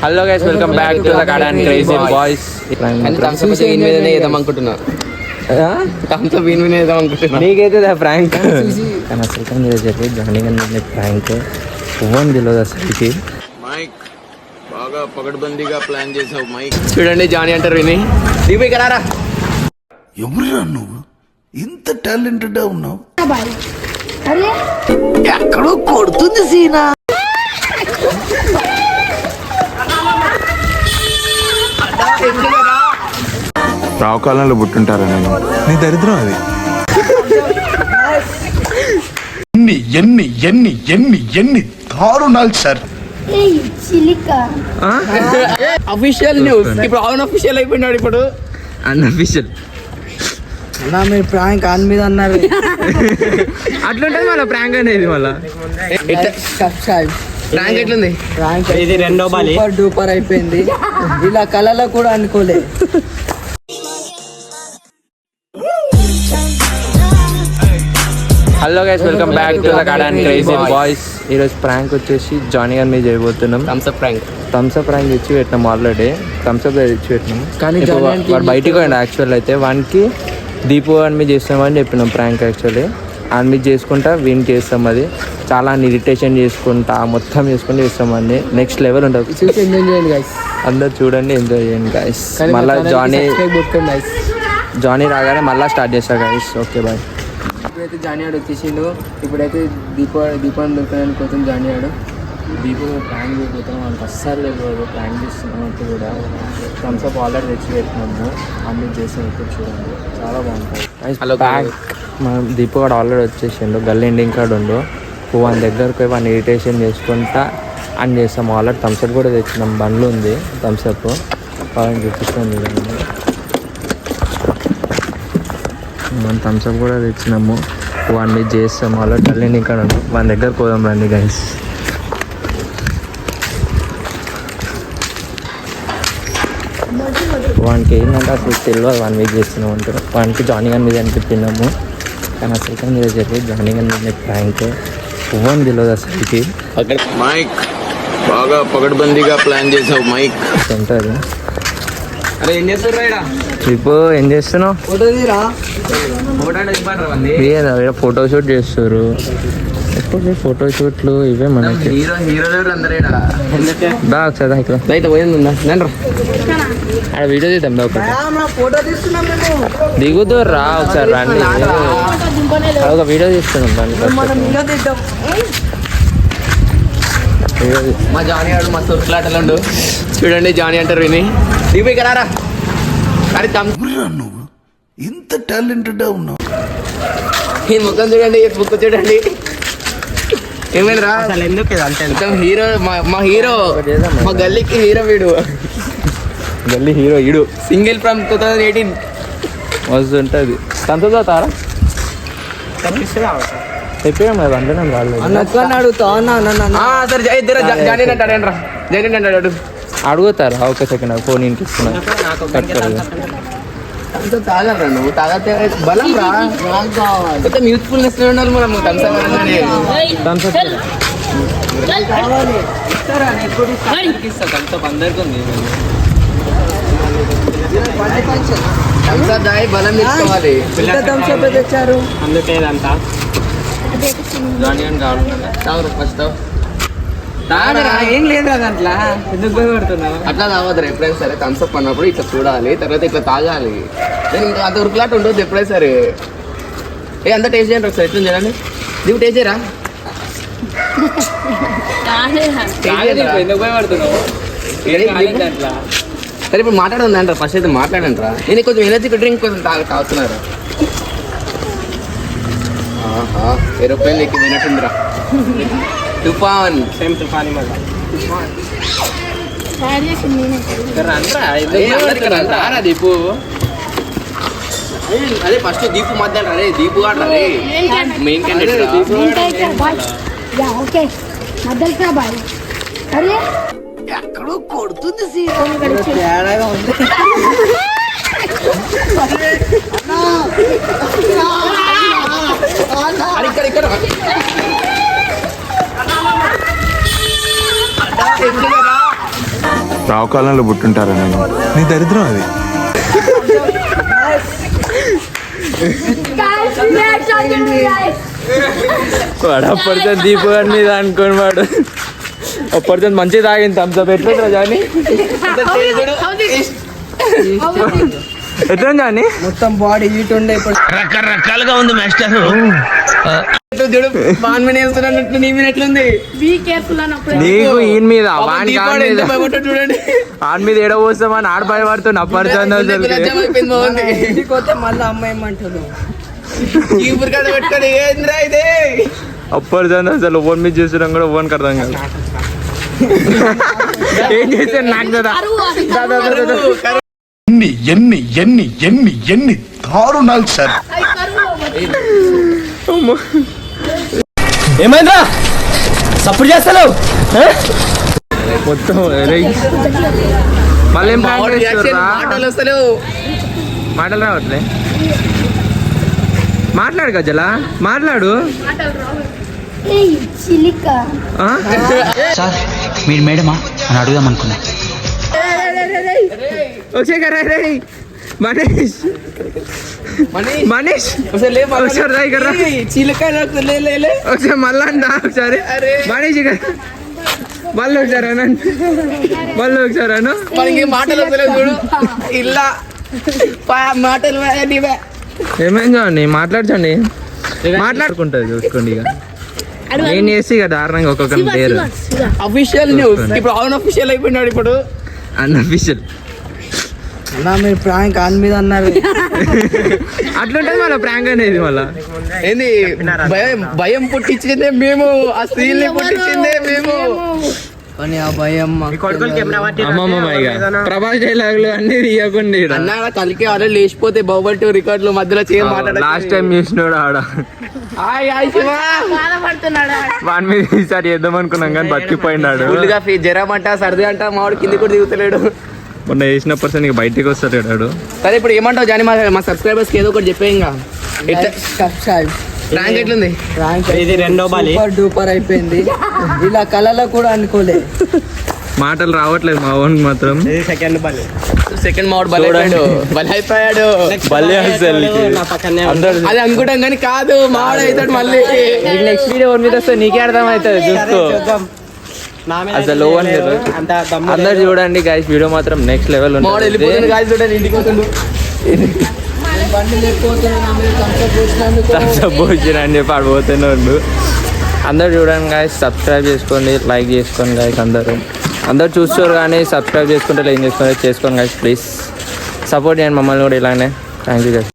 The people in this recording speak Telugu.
Hello guys, welcome back to the garden crazy boys. నీకైతే ప్రాంక్ కానీ సెకండ్ చెప్పి జాయినింగ్ ప్రాంక్ ఇవ్వని తెలియదు అసలుకి. మైక్ బాగా పగడ్బందీగా ప్లాన్ చేసావు మైక్. చూడండి జానీ అంటారు విని దీపి కరారా. ఎవరురా నువ్వు ఇంత టాలెంటెడ్ ఉన్నావు? ఎక్కడో కొడుతుంది సీనా. రావుకాలంలో పుట్టుంటారా నేను? నీ దరిద్రం అది. ఎన్ని ఎన్ని ఎన్ని ఎన్ని ఎన్ని దారుణాలు సార్. అఫీషియల్ న్యూస్ ఇప్పుడు అన్అఫీషియల్ అయిపోయినాడు. ఇప్పుడు అన్అఫీషియల్ అన్నా మీరు ప్రాంక్ ఆన్ మీద అన్నారు. అట్లుంటది మళ్ళీ ప్రాంక్ అనేది. మళ్ళీ ప్రాంక్ ఎట్లుంది? ప్రాంక్ ఇది రెండో బాలి సూపర్ డూపర్ అయిపోయింది. ఇలా కళలో కూడా అనుకోలే. Hello guys, welcome back to the garden crazy boys. ఈరోజు ప్రాంక్ వచ్చేసి జానీ గారి మీద చేయబోతున్నాం. థమ్స్అప్ ప్రాంక్ ఇచ్చి పెట్టినాం ఆల్రెడీ. థమ్స్అప్ ఇచ్చి పెట్టినాం కానీ వాడు బయటికి పోయిండు. యాక్చువల్ అయితే వానికి దీపు అని మీద చేస్తామని చెప్పినాం ప్రాంక్. యాక్చువల్లీ అని మీద చేసుకుంటా వీనికి చేస్తాం. అది చాలా ఇరిటేషన్ చేసుకుంటా మొత్తం చేసుకుంటూ చేస్తామండి. నెక్స్ట్ లెవెల్ ఉంటుంది. ఎంజాయ్ చేయండి గైస్, అందరు చూడండి, ఎంజాయ్ చేయండి గైస్. మళ్ళీ జానీ రాగానే మళ్ళీ స్టార్ట్ చేస్తా గైస్. Okay bye. ఇప్పుడైతే జానీ ఆడు వచ్చేసిండు. ఇప్పుడైతే దీపాన్ని దొరకడానికి పోతుంది జానీ ఆడు. దీపు ప్రాంక్ చేయబోతున్నాం. వాళ్ళకి అస్సలు లేదు ప్రాంక్ చేస్తున్నాం అంటే కూడా. థమ్స్అప్ ఆల్రెడీ తెచ్చి పెట్టినాము. అన్ని చేసాం. ఇప్పుడు చూడండి చాలా బాగుంటుంది. హలో బ్యాగ్ మనం దీపు వాడు ఆల్రెడీ వచ్చేసిండు. గల్లీ ఎండింగ్ కార్డు ఉండు. వాని దగ్గరకు పోయి వాడిని ఇరిటేషన్ చేసుకుంటా అని చేస్తాం. ఆల్రెడీ థమ్స్అప్ కూడా తెచ్చినాం. బండ్లు ఉంది థమ్స్అప్ వాళ్ళని చూపిస్తాం. చూడండి మనం థమ్స్అప్ కూడా తెచ్చినాము. వాడిని చేస్తాము. ఆల్రెడీ గల్లీ ఎండింగ్ కార్డు ఉండు. వాని దగ్గరకు పోదాం రండి గైస్. వానికి ఏంటంటే అసలు తెలియదు వాని మీద చేస్తున్నాం అంటారు. వానికి జానీ గారి మీద అనిపించినాము కానీ ఆ సెకండ్ మీద చెప్పి జానీ గారి మీద ప్రాంక్ ఇవ్వని తెలియదు అసలుకి. మైక్ బాగా పగడ్బందీగా ప్లాన్ చేసావు మైక్. ఉంటుంది. అరే ఏం చేస్తారు? ఇప్పుడు ఏం చేస్తున్నావు? ఫోటోషూట్ చేస్తారు. ఎప్పుడు ఫోటోషూట్లు ఇవే మనకి. దా ఒకసారి ఇక్కడ పోయిందా అక్కడ వీడియో తీద్దాం. దా ఒకటి దిగుతూ రా ఒకసారి రండి. ఒక వీడియో తీస్తున్నాం దానికి. మా జానీ ఆడు మా సొర్కులాటలు చూడండి. జానీ అంటారు విని దీపి కరారా. నువ్వు ఇంత టాలెంటెడ్ ఉన్నావు? ఈ ముఖం చూడండి, బుక్ చూడండి. ఏమైనా హీరో మా హీరో మా గల్లీకి హీరో వీడు. గల్లీ హీరో ఈడు. సింగిల్ ఫ్రమ్ 2018 మస్తు ఉంటుంది. సంతోష తారా చెప్పాం కదా అంటే నేను రాలేదు. అడుగుతారా? ఒక సెకండ్ ఫోన్ ఇంటికి తాగలరా నువ్వు? తాగితే బలం రా. మొత్తం యూత్ఫుల్నెస్ ఉండాలి మనం. బలం తీసుకోవాలి. తెచ్చారు అందుకే ఇదంతా ఫస్ట్ ఏం లేదు దాంట్లో. ఎందుకు భయపడుతున్నావు? అట్లా తాగదు. ఎప్పుడైనా సరే థమ్స్అప్ అన్నప్పుడు ఇట్లా చూడాలి, తర్వాత ఇట్లా తాగాలి. నేను ఇంకా అంత ఉరుకులాట ఉండదు ఎప్పుడైనా సరే. అంత టేస్ట్ చేయండి ఒకసారి. ఎట్లా చూడండి దీపు టేస్ట్ చేయరా. ఎందుకు భయపడుతున్నావు? సరే ఇప్పుడు మాట్లాడండి అంటారా? ఫస్ట్ అయితే మాట్లాడండి రా. నేను కొంచెం ఎనర్జీ డ్రింక్ కొంచెం తాగుతున్నారు. ఏరోప్లేన్ ఎక్కి వినట్టుందిరా. తుఫాన్ సేమ్ తుఫాని మళ్ళీ దీపు. అదే ఫస్ట్ దీపు మధ్య రే. దీపు ఆడరా రే. మెయిన్ క్యాండిడేట్ ఎక్కడో కొడుతుంది సీనా. తేడాగా ఉంది. ఇక్కడ రావు కాలంలో పుట్టుంటారా నేను నీ దరిద్రం అది వాడు అప్పటితో దీపు గారి మీద అనుకోని వాడు అప్పటితో మంచిగా తాగింది థమ్స్అప్ ఎట్లా జాని ఎట్లా జాని మొత్తం బాడీ హీట్ ఉండే ఇప్పుడు రకరకాలుగా ఉంది మాస్టర్ నీ మీద ఎట్లుంది నీకు ఈయన మీద వాని దీపావళి ఎంత భయపడ్డాడు చూడండి. ఆడి మీద ఏడో పోస్తామని ఆడ భయపడుతున్నా అప్పటితో అయిపోయింది బాగుంది. ఇంటికి వస్తే మళ్ళీ అమ్మాయి ఏమంటారు చీపురు కాడ పెట్టుకొని ఏంద్రా ఇది అప్పటితో అసలు ఓన్ మీద చేస్తున్నాం కూడా ఓన్ అర్థం కాదు ఏం చేశాను నాకు కదా ఎన్ని ఎన్ని ఎన్ని ఎన్ని ఎన్ని దారుణాలు సార్ ఏమైందా సప్పుడు చేస్తాను మొత్తం మళ్ళీ ఏం మా వాడు reaction మాటలు వస్తలేవు. మాటలు రావట్లే మాట్లాడు గజలా మాట్లాడు ఆ? సార్ మీరు మేడమా అని అడుగుదాం అనుకున్నా ఒకసారి కర్రా రేయ్. మనీష్ మనీష్ ఒకసారి లే, మళ్ళా ఒకసారి రా ఇక్కడ రా. చిలకాయ నాకు లే, లే, లే. ఒకసారి మళ్ళా అంటా ఒకసారి అరే. మనీష్ ఇక్కడ మళ్ళీ ఒకసారి అనండి మళ్ళీ ఒకసారి అను మనకి మాటలు వస్తలేవు చూడు ఇలా మాటలు నీవే. ఏమైందండి మాట్లాడచండి మాట్లాడుకుంటుంది చూసుకోండి ఇక నేను చేసి ఇక దారుణంగా ఒక్కొక్కరి పేరు అఫీషియల్ న్యూస్ ఇప్పుడు అవును అఫీషియల్ అయిపోయినాడు ఇప్పుడు అన్అఫీషియల్ అన్నా మీరు ప్రాంక్ ఆన్ మీద అన్నారు అట్లుంటది మళ్ళీ ప్రాంక్ అనేది మళ్ళా ఏంది భయం భయం పుట్టించిందే మేము ఆ స్త్రీల్ని పుట్టించిందే మేము కానీ ఆ భయం అమ్మమ్మ ఇక ప్రభాస్ డైలాగులు అన్ని తీయకుండా అన్న కలికి ఆల్రెడీ లేచిపోతే బాహుబలి 2 రికార్డులు మధ్యలో చేయ మాట్లాడాలి లాస్ట్ టైం చూసినాడు ఆడ వాని మీద ఈసారి చేద్దాం అనుకున్నాం కానీ బతికిపోయినాడు ఫుల్గా జ్వరం అంట సర్ది అంట మావాడు కింది కూడా దిగుతలేడు మొన్న వేసిన పర్సన్ ఇక బయటికి వస్తాడు వాడు సరే ఇప్పుడు ఏమంటావు జాని మా సబ్స్క్రైబర్స్ కి ఏదో ఒకటి చెప్పే ఇంకా ర్యాంక్ ఎట్లుంది ఇది రెండో బాలి సూపర్ డూపర్ అయిపోయింది ఇలా కళలో కూడా అనుకోలే మాటలు రావట్లేదు మా ఓన్ మాత్రం సెకండ్ మావాడు బలి అయిపోయాడు బలి అయిపోయాడు భలే అసలు అందరూ అది అనుకుంటాం కానీ కాదు మావాడు అవుతాడు మళ్ళీ నెక్స్ట్ వీడియో ఓన్ మీద వస్తే నీకే అర్థం అవుతుంది చూసుకో అసలు అందరు చూడండి గైస్ వీడియో మాత్రం నెక్స్ట్ లెవెల్ మావాడు వెళ్ళిపోతుంది కాదు చూడండి ఇంటికి పోతుండు బండి లేకపోతే భోజనం అని చెప్పి ఆడిపోతూనే ఉండు అందరు చూడండి గాయస్ సబ్స్క్రైబ్ చేసుకోండి లైక్ చేసుకోండి గాయస్ అందరు చూస్తారు కానీ సబ్స్క్రైబ్ చేసుకుంటే ఏం చేసుకోండి గాయస్ ప్లీజ్ సపోర్ట్ చేయండి మమ్మల్ని కూడా ఇలానే థ్యాంక్ యూ గాయస్